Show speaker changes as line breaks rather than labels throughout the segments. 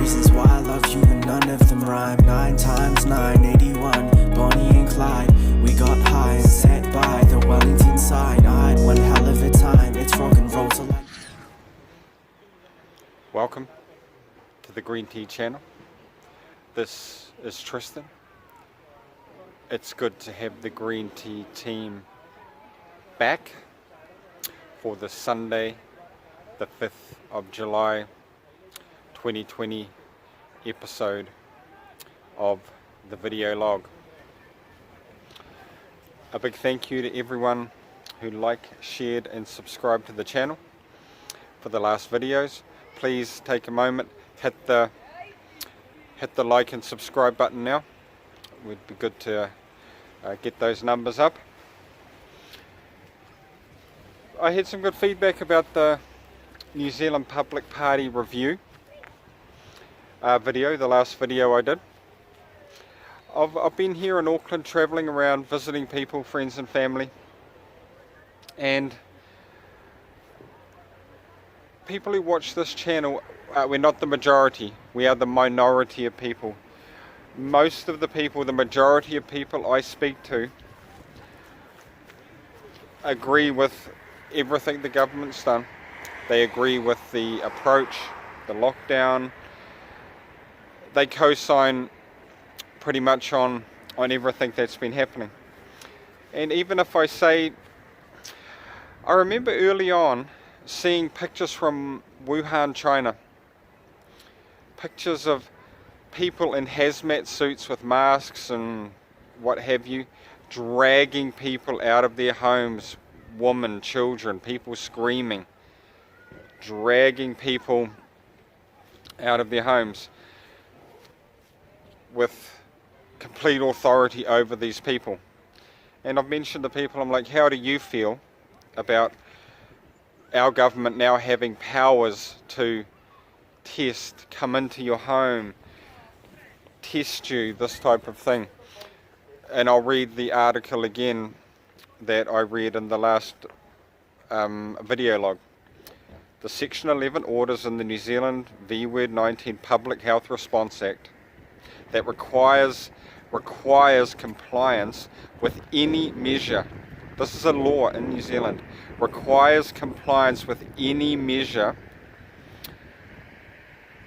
reasons why I love you and none of them rhyme. 9 times 9, 81, Bonnie and Clyde. We got high and sat by the Wellington sign. I had one hell of a time, it's rock and roll till I...
Welcome to the Green Tea channel. This is Tristan. It's good to have the Green Tea team back for the Sunday, the 5th of July 2020 episode of the video log. A big thank you to everyone who liked, shared and subscribed to the channel for the last videos. Please take a moment, hit the like and subscribe button now. It would be good to get those numbers up. I had some good feedback about the New Zealand Public Party review video, the last video I did. I've been here in Auckland travelling around visiting people, friends and family, and people who watch this channel, we're not the majority, we are the minority of people. Most of the people, the majority of people I speak to agree with everything the government's done. They agree with the approach, the lockdown. They co-sign pretty much on everything that's been happening. And even if I say, I remember early on seeing pictures from Wuhan, China. Pictures of people in hazmat suits with masks and what have you, dragging people out of their homes, women, children, people screaming, dragging people out of their homes with complete authority over these people. And I've mentioned to people, I'm like, how do you feel about our government now having powers to test, come into your home, test you, this type of thing? And I'll read the article again that I read in the last video log. The Section 11 orders in the New Zealand V-Word 19 Public Health Response Act that requires compliance with any measure. This is a law in New Zealand. Requires compliance with any measure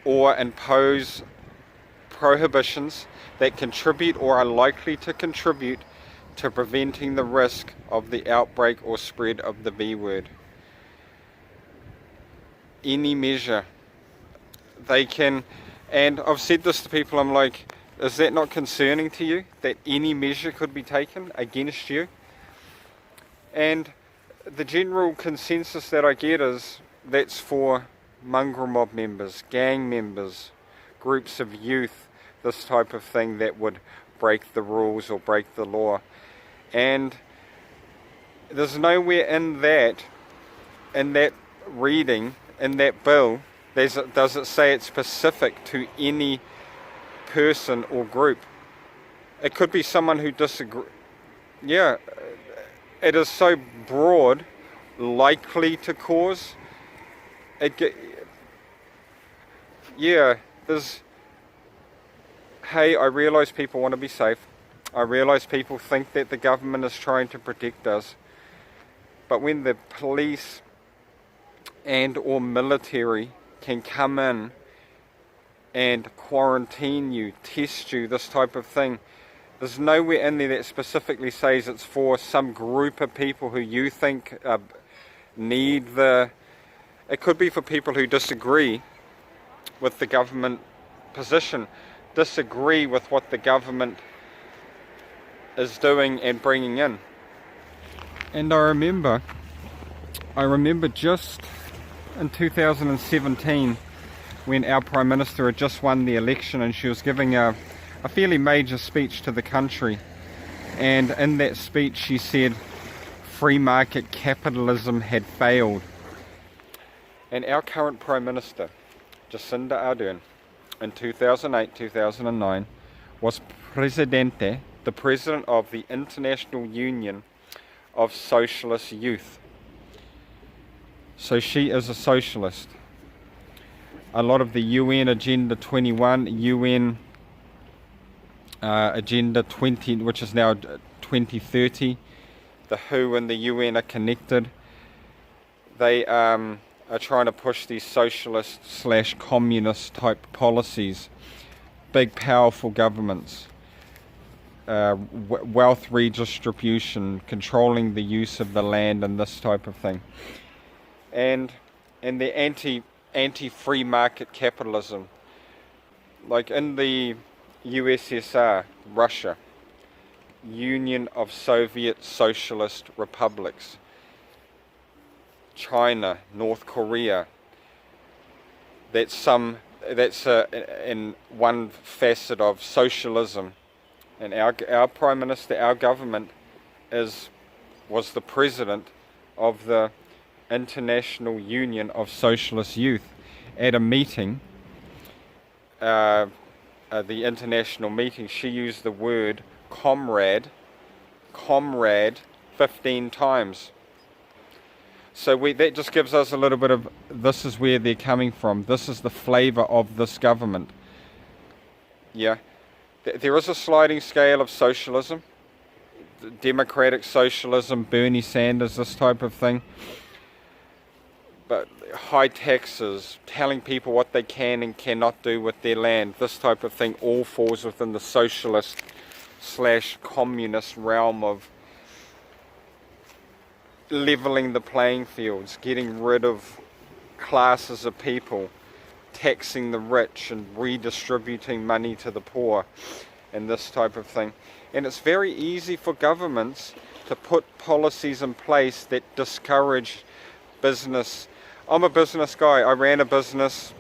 or impose prohibitions that contribute or are likely to contribute to preventing the risk of the outbreak or spread of the V-word. Any measure. They can, and I've said this to people, I'm like, is that not concerning to you, that any measure could be taken against you? And the general consensus that I get is that's for mongrel mob members, gang members, groups of youth, this type of thing that would break the rules or break the law. And there's nowhere in that reading, in that bill, does it say it's specific to any person or group. It could be someone who disagrees. Yeah, it is so broad, likely to cause. Hey, I realise people want to be safe. I realise people think that the government is trying to protect us. But when the police and or military can come in and quarantine you, test you, this type of thing, there's nowhere in there that specifically says it's for some group of people who you think need the... It could be for people who disagree with the government position, disagree with what the government is doing and bringing in. And I remember just in 2017 when our Prime Minister had just won the election and she was giving a fairly major speech to the country, and in that speech she said free market capitalism had failed. And our current Prime Minister, Jacinda Ardern, in 2008-2009 was Presidente, the President of the International Union of Socialist Youth. So she is a socialist. a lot of the UN Agenda 21, UN Agenda 20, which is now 2030. The WHO and the UN are connected. They are trying to push these socialist / communist type policies. Big powerful governments. Wealth redistribution, controlling the use of the land and this type of thing. And the anti-free market capitalism. Like in the USSR, Russia, Union of Soviet Socialist Republics, China, North Korea. That's in one facet of socialism. And our Prime Minister, our government, was the president of the International Union of Socialist Youth. At a meeting, the international meeting, she used the word comrade 15 times. So that just gives us a little bit of, this is where they're coming from. This is the flavour of this government. Yeah. There is a sliding scale of socialism, democratic socialism, Bernie Sanders, this type of thing. But high taxes, telling people what they can and cannot do with their land, this type of thing all falls within the socialist / communist realm of levelling the playing fields, getting rid of classes of people, taxing the rich and redistributing money to the poor and this type of thing. And it's very easy for governments to put policies in place that discourage business. I'm a business guy. I ran a business,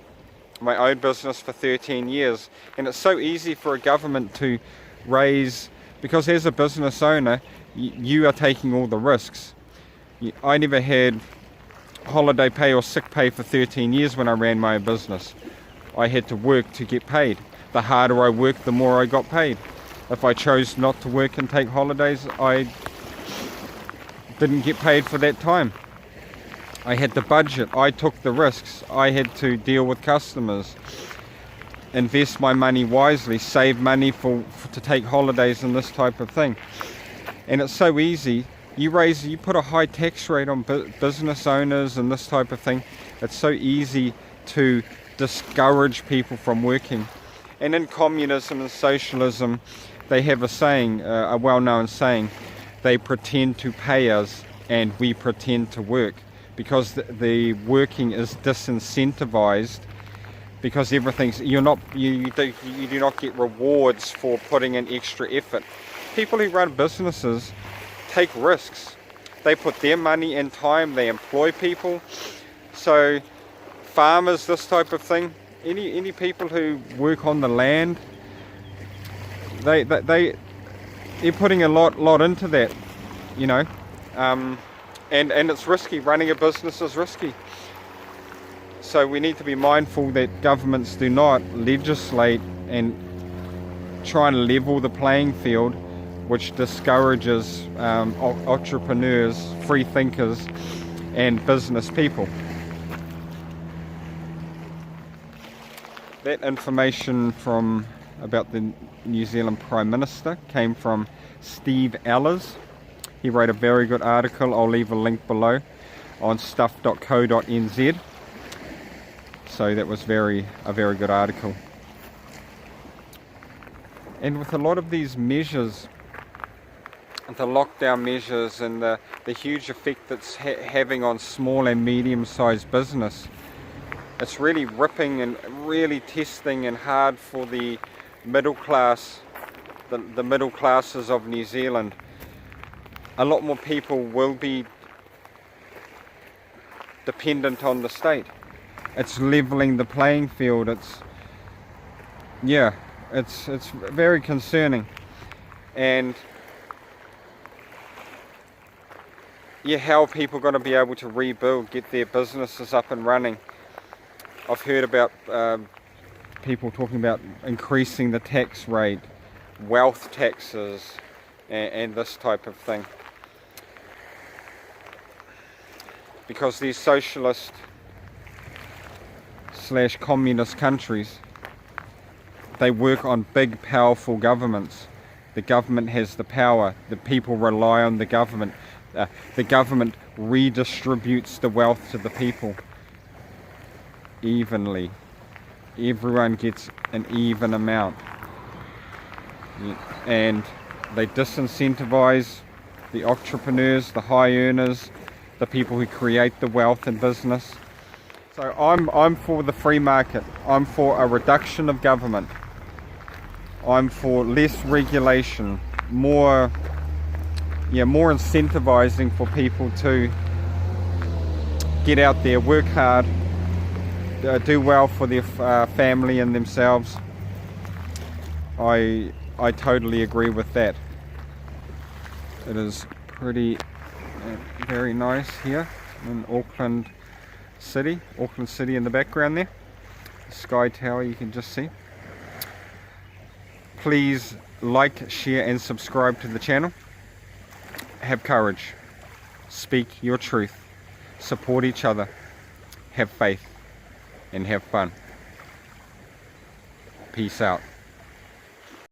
my own business, for 13 years, and it's so easy for a government to raise, because as a business owner you are taking all the risks. I never had holiday pay or sick pay for 13 years when I ran my own business. I had to work to get paid. The harder I worked, the more I got paid. If I chose not to work and take holidays, I didn't get paid for that time. I had to budget. I took the risks. I had to deal with customers, invest my money wisely, save money to take holidays and this type of thing. And it's so easy. You put a high tax rate on business owners and this type of thing. It's so easy to discourage people from working. And in communism and socialism, they have a saying, a well-known saying, they pretend to pay us and we pretend to work, because the working is disincentivized, because everything's, you do not get rewards for putting in extra effort. People who run businesses take risks. They put their money and time, they employ people. So farmers, this type of thing, any people who work on the land, they're putting a lot into that, you know. And it's risky. Running a business is risky. So we need to be mindful that governments do not legislate and try and level the playing field, which discourages entrepreneurs, free thinkers, and business people. That information about the New Zealand Prime Minister came from Steve Allers. He wrote a very good article. I'll leave a link below on stuff.co.nz. So that was a very good article. And with a lot of these measures, the lockdown measures and the huge effect that's having on small and medium-sized business, it's really ripping and really testing and hard for the middle class, the middle classes of New Zealand. A lot more people will be dependent on the state. It's leveling the playing field. It's very concerning. And how are people going to be able to rebuild, get their businesses up and running? I've heard about people talking about increasing the tax rate, wealth taxes, and this type of thing. Because these socialist / communist countries, they work on big, powerful governments. The government has the power. The people rely on the government. The government redistributes the wealth to the people evenly. Everyone gets an even amount. And they disincentivize the entrepreneurs, the high earners, the people who create the wealth in business. So I'm for the free market. I'm for a reduction of government. I'm for less regulation, more incentivizing for people to get out there, work hard, do well for their family and themselves. I totally agree with that. It is pretty very nice here in Auckland City in the background there. Sky Tower you can just see. Please like, share and subscribe to the channel. Have courage. Speak your truth. Support each other. Have faith and have fun. Peace out.